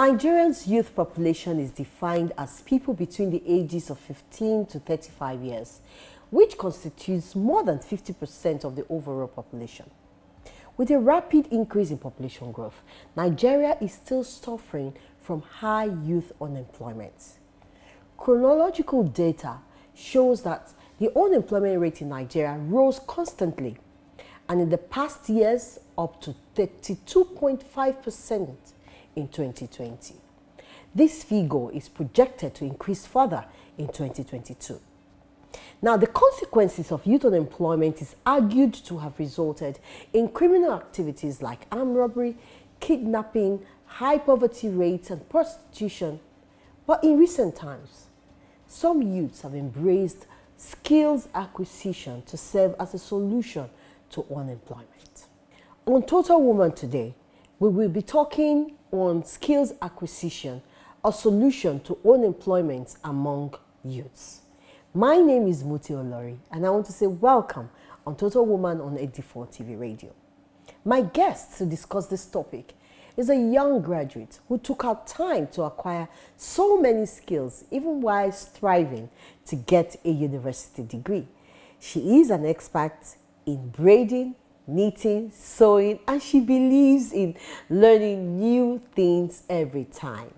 Nigeria's youth population is defined as people between the ages of 15 to 35 years, which constitutes more than 50% of the overall population. With a rapid increase in population growth, Nigeria is still suffering from high youth unemployment. Chronological data shows that the unemployment rate in Nigeria rose constantly, and in the past years up to 32.5% in 2020. This figure is projected to increase further in 2022. Now, the consequences of youth unemployment is argued to have resulted in criminal activities like armed robbery, kidnapping, high poverty rates, and prostitution. But in recent times, some youths have embraced skills acquisition to serve as a solution to unemployment. On Total Woman today, we will be talking on skills acquisition, a solution to unemployment among youths. My name is Muti Olori, and I want to say welcome on Total Woman on 84 TV Radio. My guest to discuss this topic is a young graduate who took out time to acquire so many skills, even while striving to get a university degree. She is an expert in braiding, knitting, sewing, and she believes in learning new things every time.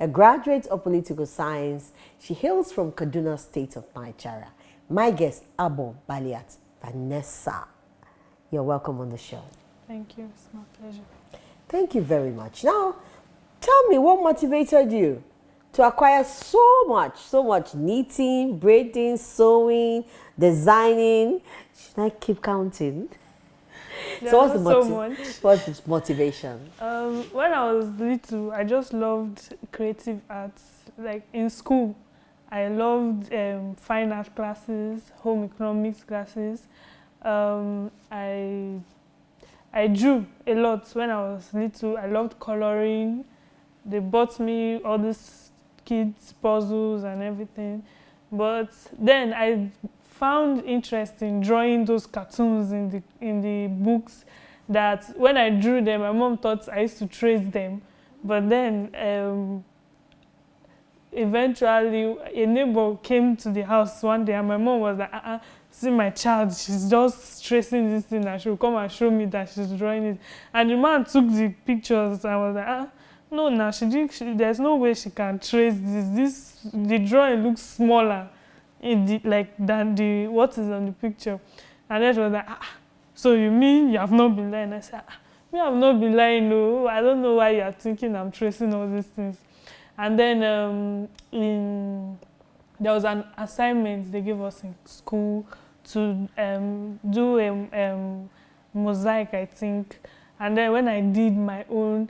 A graduate of political science, she hails from Kaduna State of Nigeria. My guest, Abo Baliat Vanessa. You're welcome on the show. Thank you. It's my pleasure. Thank you very much. Now, tell me what motivated you to acquire so much knitting, braiding, sewing, designing. Should I keep counting? So what's the motivation? When I was little, I just loved creative arts. Like in school, I loved fine art classes, home economics classes. I drew a lot when I was little. I loved coloring. They bought me all these kids' puzzles and everything. But then I found interest in drawing those cartoons in the books that when I drew them, my mom thought I used to trace them. But then eventually a neighbor came to the house one day and my mom was like, see my child, she's just tracing this thing and she'll come and show me that she's drawing it. And the man took the pictures and I was like, no, now there's no way she can trace this. The drawing looks smaller than what is on the picture. And then she was like, so you mean you have not been lying? I said, me, I have not been lying, no. I don't know why you are thinking I'm tracing all these things. And then there was an assignment they gave us in school to do a mosaic, I think. And then when I did my own,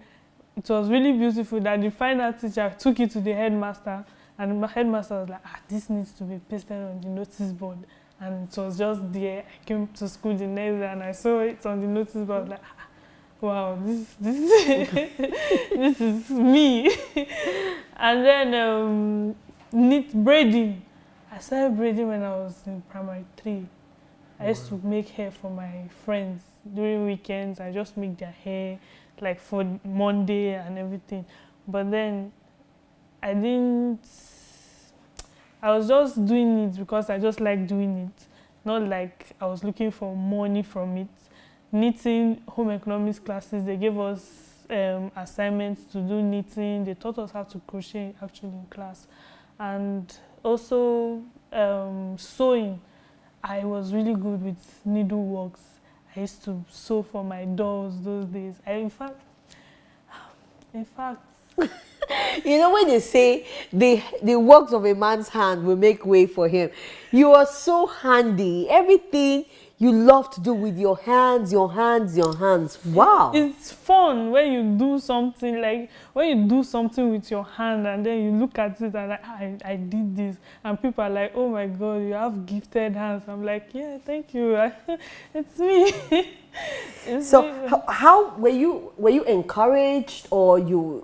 it was really beautiful that the fine art teacher took it to the headmaster. And the headmaster was like, this needs to be pasted on the notice board. And it was just there. I came to school the next day and I saw it on the notice board. I was like, wow, this this is me. And then braiding. I started braiding when I was in primary 3. I used to make hair for my friends during weekends. I just make their hair like for Monday and everything. But then I was just doing it because I just like doing it. Not like I was looking for money from it. Knitting, home economics classes, they gave us assignments to do knitting. They taught us how to crochet actually in class. And also sewing. I was really good with needleworks. I used to sew for my dolls those days. In fact, you know when they say the works of a man's hand will make way for him, you are so handy. Everything you love to do with your hands. Wow. It's fun when you do something with your hand and then you look at it and like, I did this. And people are like, oh my God, you have gifted hands. I'm like, yeah, thank you. It's me. How were you encouraged, or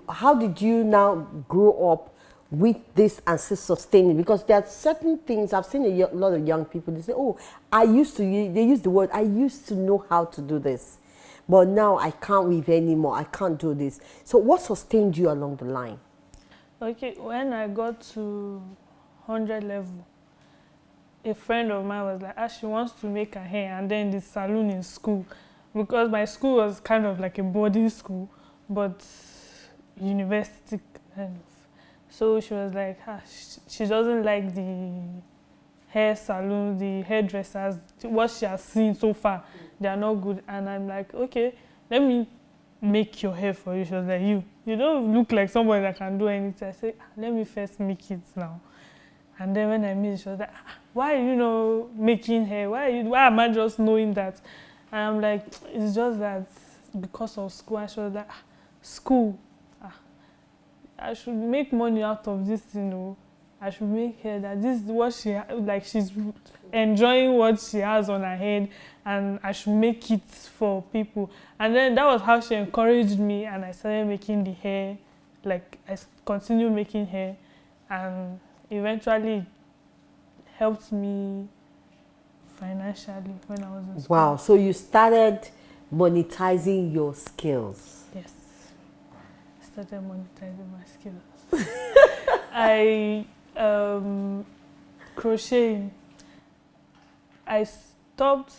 how did you now grow up with this and still sustain it? Because there are certain things I've seen a lot of young people, they say, oh, they use the word, I used to know how to do this. but now I can't weave anymore. I can't do this. So what sustained you along the line? Okay, when I got to 100 level, a friend of mine was like, she wants to make her hair and then the salon in school, because my school was kind of like a boarding school, but university kind of. So she was like, she doesn't like the hair salon, the hairdressers, what she has seen so far, they are not good. And I'm like, okay, let me make your hair for you. She was like, you don't look like somebody that can do anything. I said, let me first make it now. And then when I made it, she was like, why are you making hair? Why am I just knowing that? And I'm like, it's just that because of school. And she was like, school, I should make money out of this, I should make hair, that this is what she's enjoying what she has on her head, and I should make it for people. And then that was how she encouraged me, and I started making the hair. Like, I continued making hair, and eventually helped me financially when I was in school. Wow, so you started monetizing your skills. Yes, I started monetizing my skills. I crocheting. I stopped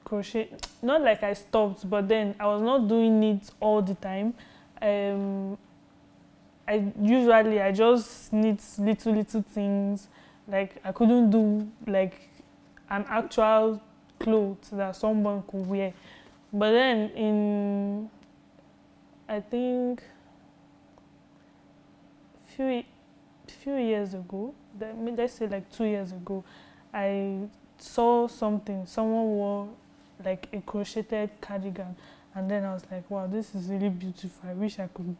crocheting, not like I stopped, but then I was not doing it all the time. I just need little things. Like, I couldn't do like an actual clothes that someone could wear. But then I think few years ago, let's say like 2 years ago, I saw something. Someone wore like a crocheted cardigan, and then I was like, wow, this is really beautiful. I wish I could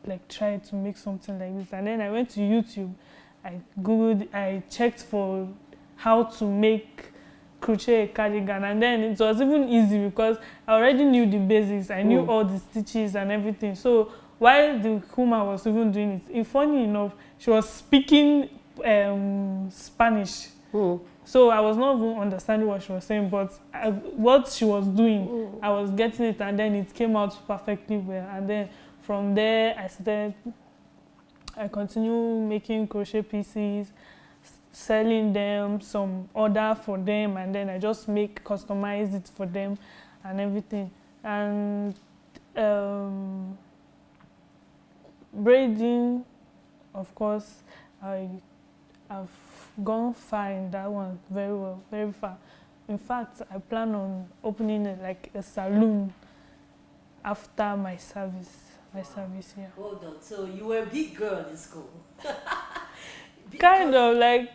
like try to make something like this. And then I went to YouTube. I checked for how to make crochet a cardigan, and then it was even easy because I already knew the basics. I knew all the stitches and everything. So while the woman was even doing it, funny enough, she was speaking Spanish. So I was not even understanding what she was saying, but what she was doing, I was getting it, and then it came out perfectly well. And then from there, I continued making crochet pieces, selling them, some order for them, and then I just customize it for them and everything. And braiding, of course, I've gone far in that one, very well, very far. In fact, I plan on opening a salon after my service here. Hold on, so you were a big girl in school? Kind of, like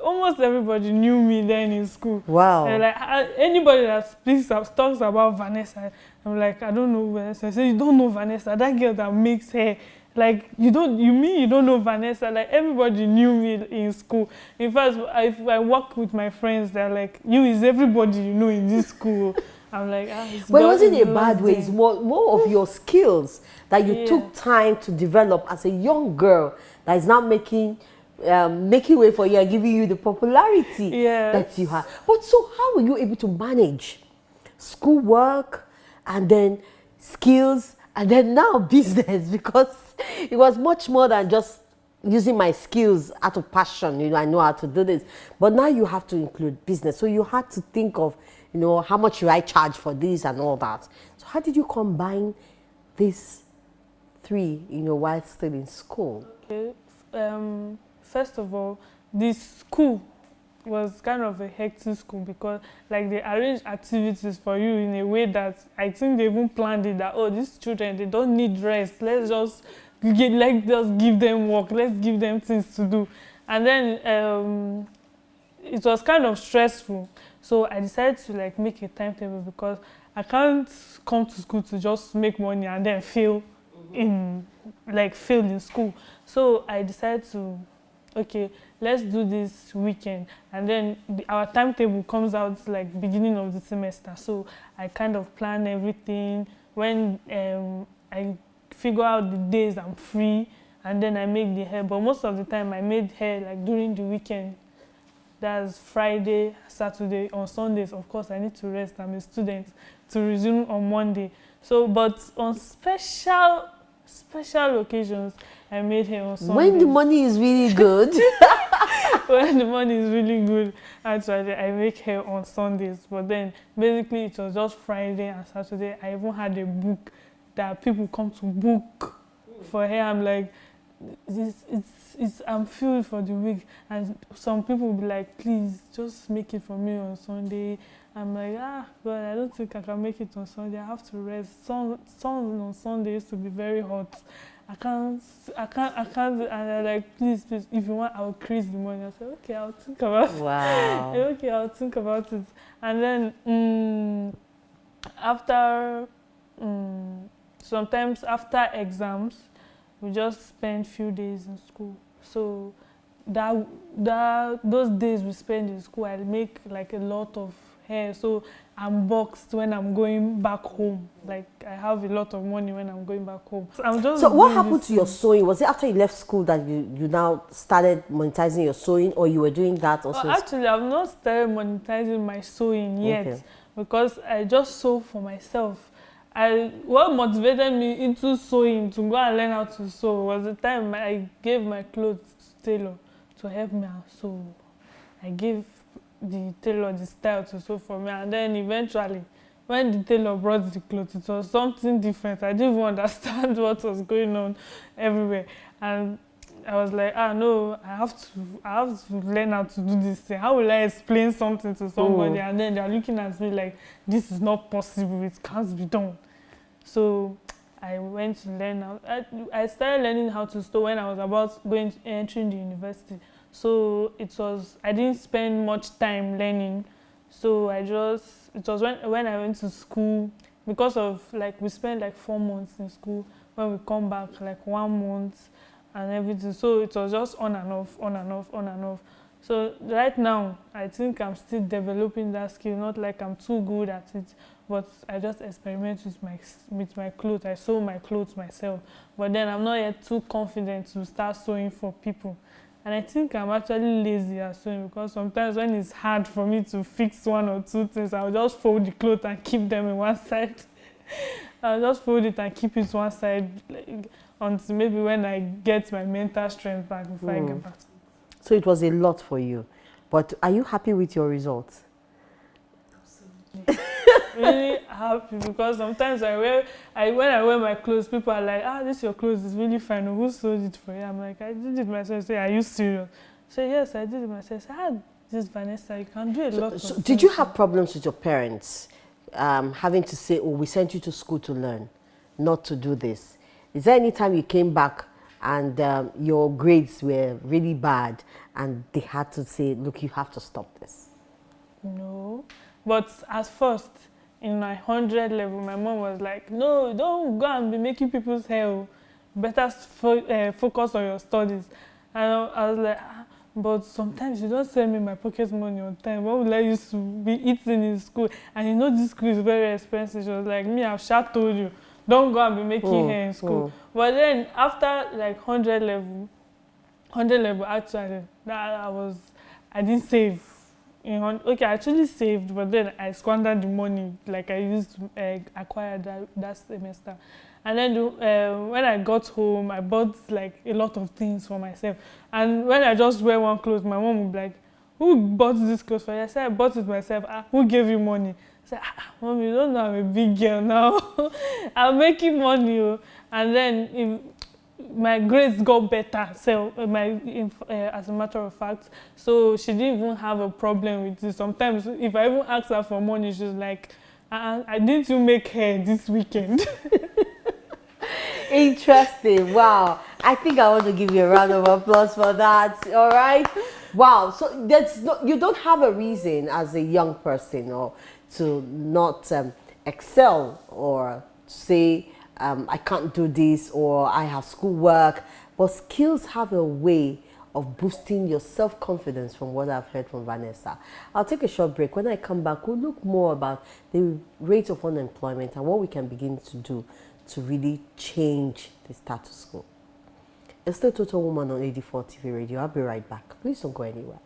almost everybody knew me then in school. Wow. And like anybody that talks about Vanessa, I'm like, I don't know Vanessa. I say, you don't know Vanessa, that girl that makes hair. Like, you don't know Vanessa. Like, everybody knew me in school. In fact, if I work with my friends, they're like, you is everybody you know in this school. I'm like, but it wasn't a bad way. It's more of your skills that you took time to develop as a young girl that is now making way for you and giving you the popularity that you have. But so how were you able to manage schoolwork and then skills and then now business? Because it was much more than just using my skills out of passion. I know how to do this. But now you have to include business. So you had to think of, how much should I charge for this and all that. So how did you combine these three, while still in school? Okay. First of all, this school was kind of a hectic school because they arrange activities for you in a way that I think they even planned it that, these children, they don't need rest. Let's just give them work. Let's give them things to do. And then it was kind of stressful. So I decided to make a timetable because I can't come to school to just make money and then fail in school. So I decided to, okay, let's do this weekend. And then our timetable comes out beginning of the semester. So I kind of plan everything. When I figure out the days I'm free, and then I make the hair. But most of the time I made hair during the weekend. That's Friday, Saturday. On Sundays, of course, I need to rest. I'm a student, to resume on Monday. So, but on special occasions, I made hair on Sundays. When the money is really good. When the money is really good, actually, I make hair on Sundays. But then, basically, it was just Friday and Saturday. I even had a book that people come to book for hair. I'm like, I'm filled for the week, and some people will be like, please just make it for me on Sunday. I'm like, but I don't think I can make it on Sunday. I have to rest. Sun on Sunday used to be very hot. I can't, and they're like, please, if you want, I'll crease the money. I said, okay, I'll think about it. Wow. Okay, I'll think about it. And then after, sometimes after exams, we just spend few days in school. So those days we spend in school, I make like a lot of hair. So I'm boxed when I'm going back home. Like I have a lot of money when I'm going back home. So what happened to your sewing? Was it after you left school that you now started monetizing your sewing, or you were doing that also? Actually, I've not started monetizing my sewing yet, because I just sew for myself. What motivated me into sewing, to go and learn how to sew, was the time I gave my clothes to tailor to help me out. So I gave the tailor the style to sew for me, and then eventually when the tailor brought the clothes, it was something different. I didn't even understand what was going on everywhere, and I was like, no, I have to learn how to do this thing. How will I explain something to somebody? And then they're looking at me like, this is not possible, it can't be done. So I went to learn how. I started learning how to sew when I was about entering the university. So I didn't spend much time learning. So it was when I went to school, because of we spent 4 months in school. When we come back, 1 month and everything. So it was just on and off, on and off, on and off. So right now, I think I'm still developing that skill. Not like I'm too good at it, but I just experiment with my clothes. I sew my clothes myself. But then I'm not yet too confident to start sewing for people. And I think I'm actually lazy at sewing, because sometimes when it's hard for me to fix 1 or 2 things, I'll just fold the clothes and keep them in one side. I'll just fold it and keep it one side until maybe when I get my mental strength back before I get back. So it was a lot for you. But are you happy with your results? Absolutely. Really happy, because sometimes when I wear my clothes, people are like, this your clothes is really fine. Who sewed it for you? I'm like, I did it myself. I say, are you serious? I say, yes, I did it myself. I said, this Vanessa, you can do a lot of things. Did you have problems with your parents having to say, we sent you to school to learn, not to do this? Is there any time you came back and your grades were really bad and they had to say, look, you have to stop this? No. But at first, in my 100 level, my mom was like, no, don't go and be making people's hair. Better focus on your studies. And I was like, but sometimes you don't send me my pocket money on time. What will I used to be eating in school? And you know this school is very expensive. She was like, I've told you, don't go and be making hair in school. But then after 100 level actually, I didn't save. I actually saved, but then I squandered the money I used to acquire that semester. And then when I got home, I bought a lot of things for myself. And when I just wear one clothes, my mom would be like, who bought this clothes for you? I said, I bought it myself. Who gave you money? I said, Mom, you don't know I'm a big girl now. I'm making money. And then my grades got better, so as a matter of fact. So she didn't even have a problem with it. Sometimes if I even ask her for money, she's like, I didn't even make hair this weekend. Interesting. Wow. I think I want to give you a round of applause for that. All right. Wow. So you don't have a reason as a young person or to not excel or say, I can't do this, or I have schoolwork. But skills have a way of boosting your self-confidence, from what I've heard from Vanessa. I'll take a short break. When I come back, we'll look more about the rate of unemployment and what we can begin to do to really change the status quo. It's still Total Woman on AD4 TV Radio. I'll be right back. Please don't go anywhere.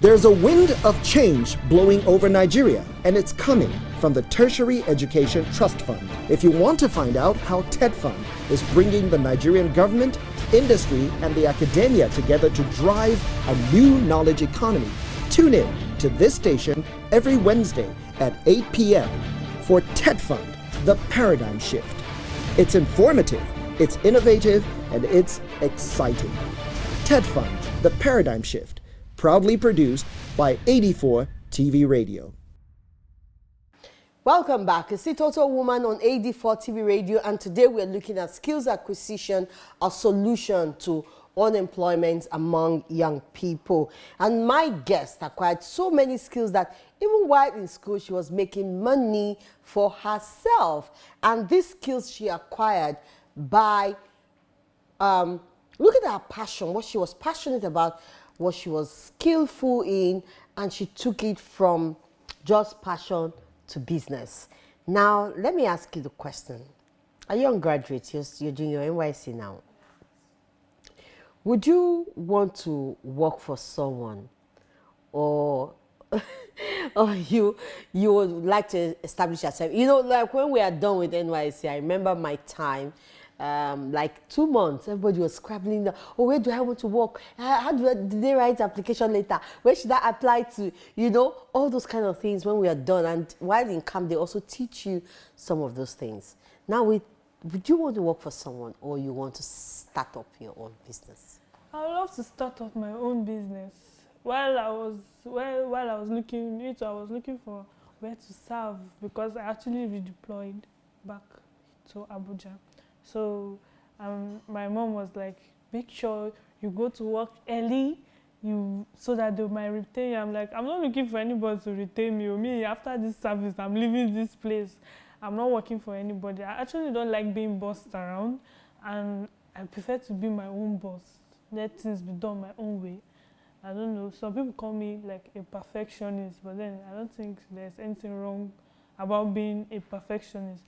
There's a wind of change blowing over Nigeria, and it's coming from the Tertiary Education Trust Fund. If you want to find out how TED Fund is bringing the Nigerian government, industry, and the academia together to drive a new knowledge economy, tune in to this station every Wednesday at 8 p.m. for TED Fund, the paradigm shift. It's informative, it's innovative, and it's exciting. TED Fund, the paradigm shift. Proudly produced by 84 TV Radio. Welcome back. It's the Total Woman on 84 TV Radio, and today we're looking at skills acquisition, a solution to unemployment among young people. And my guest acquired so many skills that even while in school, she was making money for herself. And these skills she acquired by looking at her passion, what she was passionate about, what she was skillful in, and she took it from just passion to business. Now, let me ask you the question. A young graduate, you're doing your NYC now. Would you want to work for someone, or or you would like to establish yourself? You know, like when we are done with NYC, I remember my time, like 2 months, everybody was scrabbling. Oh, where do I want to work? How did they write application letter? Where should I apply to? You know, all those kind of things when we are done. And while in camp, they also teach you some of those things. Now, would you want to work for someone, or you want to start up your own business? I would love to start up my own business. While I was looking for where to serve, because I actually redeployed back to Abuja. So my mom was like, make sure you go to work early, so that they might retain you. I'm like, I'm not looking for anybody to retain me. Me, after this service, I'm leaving this place. I'm not working for anybody. I actually don't like being bossed around, and I prefer to be my own boss. Let things be done my own way. I don't know. Some people call me like a perfectionist, but then I don't think there's anything wrong about being a perfectionist.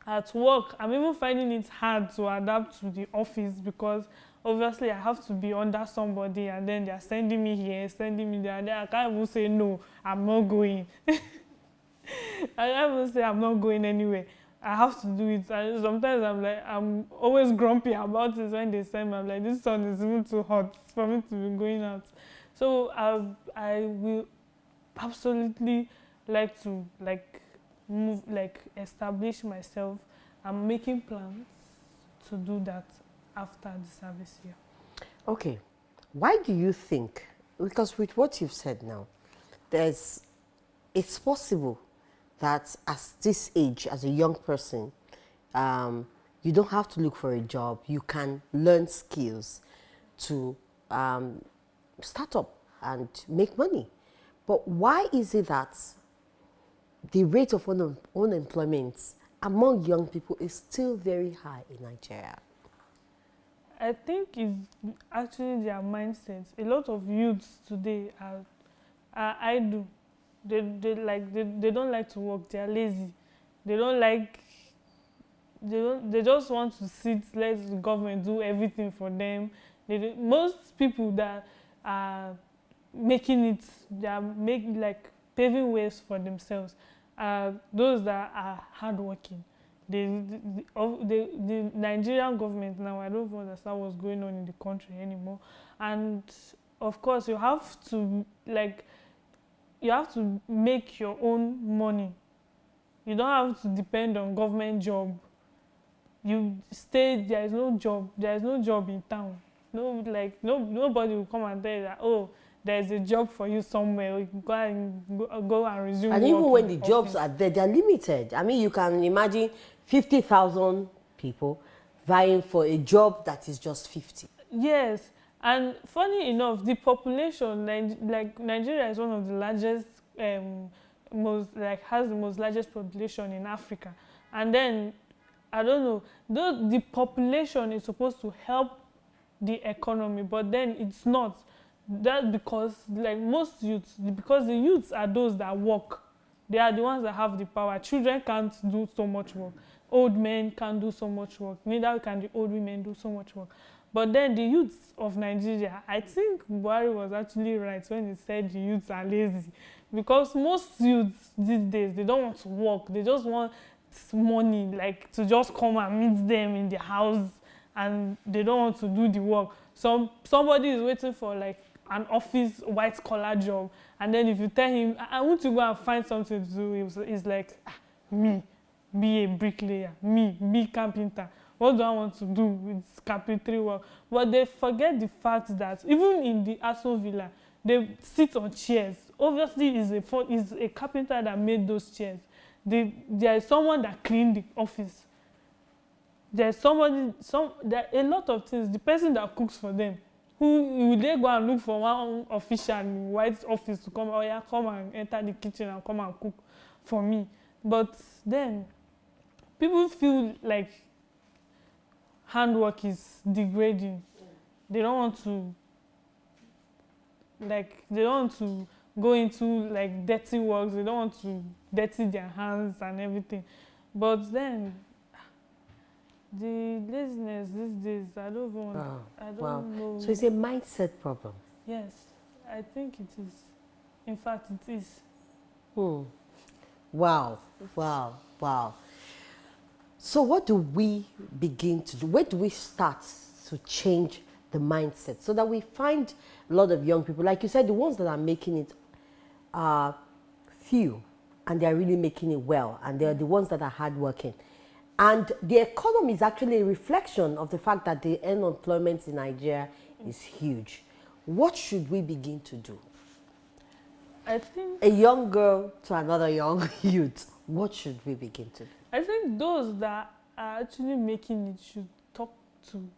At work, I'm even finding it hard to adapt to the office, because obviously I have to be under somebody, and then they're sending me here, sending me there, and then I can't even say no, I'm not going. I can't even say I'm not going anywhere. I have to do it. And sometimes I'm always grumpy about it when they send me. I'm like, this sun is even too hot for me to be going out. So I will absolutely like to move, establish myself. I'm making plans to do that after the service year. Okay. Why do you think, because with what you've said now, it's possible that at this age, as a young person, you don't have to look for a job. You can learn skills to start up and make money. But why is it that the rate of unemployment among young people is still very high in Nigeria? I think it's actually their mindsets. A lot of youths today are idle. They don't like to work. They are lazy. They just want to sit, let the government do everything for them. Most people that are making it, they are paving ways for themselves, are those that are hardworking. The Nigerian government now, I don't understand what's going on in the country anymore. And of course, you have to make your own money. You don't have to depend on government job. You stay, there is no job in town. Nobody will come and tell you that, oh, there's a job for you somewhere. You can go and resume work. And even when the jobs are there, they're limited. I mean, you can imagine 50,000 people vying for a job that is just 50. Yes. And funny enough, the population, Nigeria is one of the largest, has the most largest population in Africa. And then, I don't know, though the population is supposed to help the economy, but then it's not. That's because, most youths, because the youths are those that work. They are the ones that have the power. Children can't do so much work. Old men can't do so much work. Neither can the old women do so much work. But then the youths of Nigeria, I think Buhari was actually right when he said the youths are lazy. Because most youths these days, they don't want to work. They just want money, like to just come and meet them in their house, and they don't want to do the work. Somebody is waiting for like an office white collar job, and then if you tell him, I want to go and find something to do, he's like, me, be a bricklayer, me, be carpenter. What do I want to do with carpentry work? But they forget the fact that even in the Aso Villa, they sit on chairs. Obviously, it's a carpenter that made those chairs. There is someone that cleaned the office. There's there are a lot of things. The person that cooks for them, who will they go and look for one official in white office to come, come and enter the kitchen and come and cook for me. But then, people feel like handwork is degrading. They don't want to go into like dirty works. They don't want to dirty their hands and everything. But then the laziness these days, I don't even I don't know. So it's a mindset problem. Yes, I think it is. In fact, it is. Wow. So what do we begin to do? Where do we start to change the mindset so that we find a lot of young people, like you said, the ones that are making it are few, and they're really making it well, and they're the ones that are hardworking. And the economy is actually a reflection of the fact that the unemployment in Nigeria is huge. What should we begin to do? I think A young girl to another young youth, what should we begin to do? I think those that are actually making it should talk to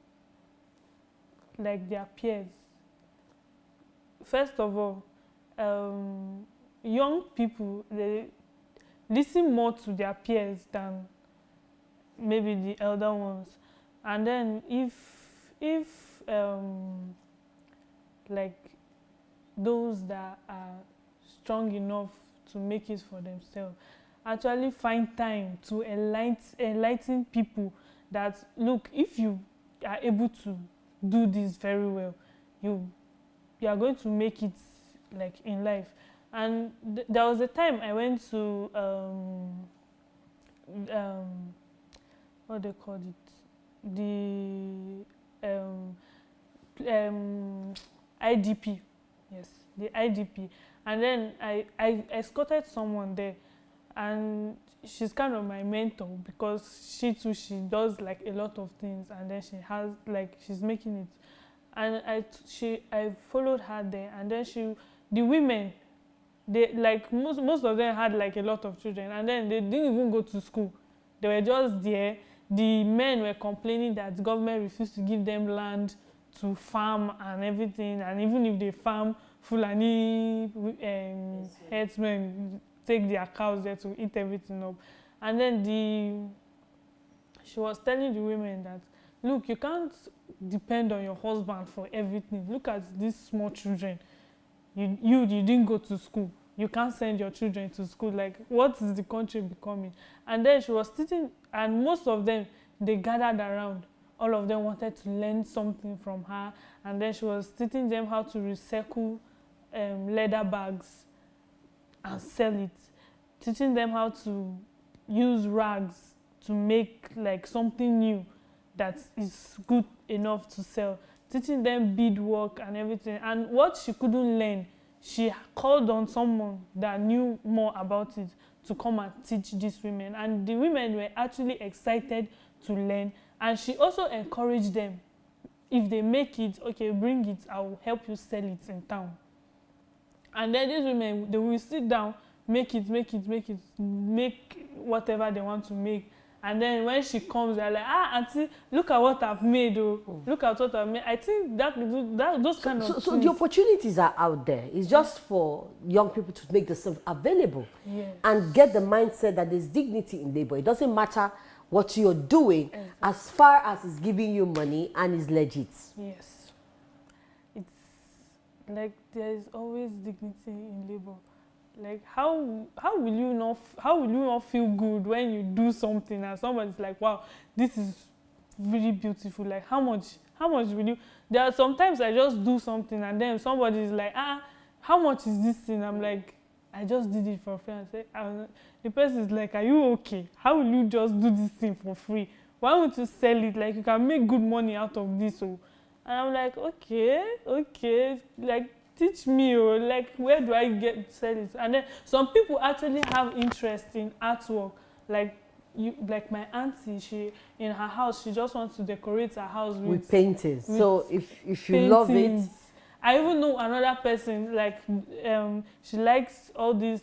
like their peers. First of all, young people, they listen more to their peers than maybe the elder ones. And then if like those that are strong enough to make it for themselves actually find time to enlighten people that, look, if you are able to do this very well, you are going to make it like in life. And there was a time I went to what they called it, the IDP, yes, the IDP. And then I escorted someone there, and she's kind of my mentor because she does like a lot of things, and then she has like, she's making it. And I followed her there, and then the women, they like most of them had like a lot of children, and then they didn't even go to school. They were just there. The men were complaining that the government refused to give them land to farm and everything, and even if they farm, Fulani herdsmen take their cows there to eat everything up. And then she was telling the women that, look, you can't depend on your husband for everything. Look at these small children. You didn't go to school. You can't send your children to school. Like, what is the country becoming? And then she was sitting, and most of them, they gathered around. All of them wanted to learn something from her. And then she was teaching them how to recycle leather bags and sell it. Teaching them how to use rags to make like something new that is good enough to sell. Teaching them beadwork and everything. And what she couldn't learn, she called on someone that knew more about it to come and teach these women. And the women were actually excited to learn. And she also encouraged them, if they make it, okay, bring it, I will help you sell it in town. And then these women, they will sit down, make whatever they want to make. And then when she comes, they're like, auntie, look at what I've made. Look at what I've made. I think that those kind of things. So the opportunities are out there. It's just for young people to make themselves available. Yes. And get the mindset that there's dignity in labor. It doesn't matter what you're doing, as far as it's giving you money and is legit. Yes. It's like there is always dignity in labor. Like how will you not feel good when you do something and somebody's like, wow, this is really beautiful. Like, how much how much will you? There are sometimes I just do something and then somebody is like, how much is this thing? I'm like, I just did it for free. And say, the person is like, are you okay? How will you just do this thing for free? Why won't you sell it? Like, you can make good money out of this. And I'm like, okay, like, teach me, like, where do I sell it? And then some people actually have interest in artwork. Like my auntie, she in her house, she just wants to decorate her house with paintings. So if you love it. I even know another person, like, she likes all these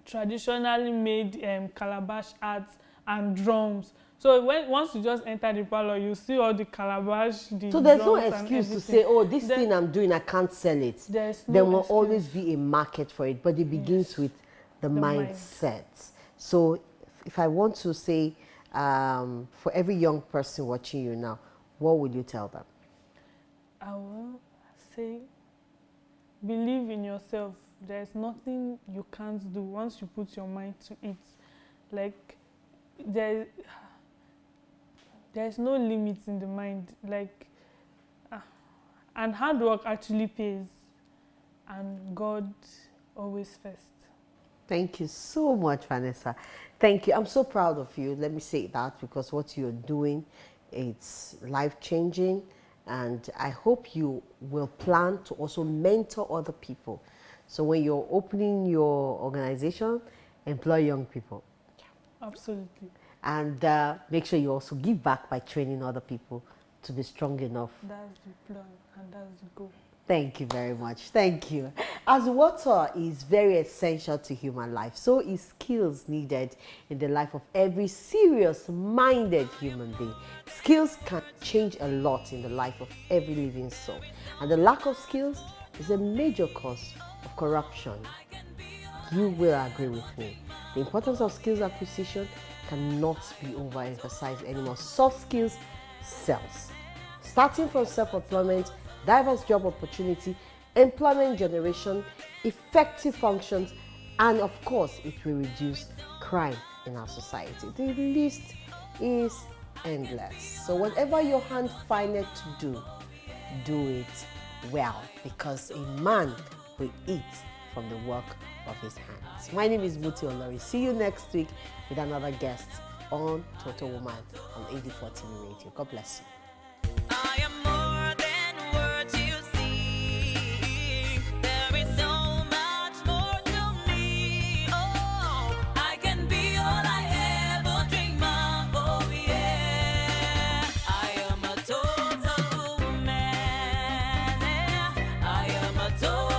traditionally made calabash arts and drums. So once you just enter the parlor, you see all the calabash, the So there's no drums excuse to say, oh, this thing I'm doing, I can't sell it. There's no There will excuse. always be a market for it, but it begins with the mindset. So if I want to say, for every young person watching you now, what will you tell them? I will say, believe in yourself. There's nothing you can't do once you put your mind to it. Like, there's no limit in the mind. Like, and hard work actually pays, and God always first. Thank you so much, Vanessa. Thank you. I'm so proud of you. Let me say that, because what you're doing, it's life-changing. And I hope you will plan to also mentor other people. So when you're opening your organization, employ young people. Absolutely. And make sure you also give back by training other people to be strong enough. That's the plan and that's the goal. Thank you very much. Thank you. As water is very essential to human life, so is skills needed in the life of every serious-minded human being. Skills can change a lot in the life of every living soul. And the lack of skills is a major cause of corruption. You will agree with me. The importance of skills acquisition cannot be overemphasized anymore. Soft skills sells. Starting from self-employment, diverse job opportunity, employment generation, effective functions, and of course, it will reduce crime in our society. The list is endless. So whatever your hand findeth to do it well, because a man will eat from the work of his hands. My name is Muti Olori. See you next week with another guest on Total Woman on 84 TV Radio. God bless you. I am more than words you see. There is so much more to me. Oh, I can be all I ever dream of. Oh yeah, I am a total man. I am a total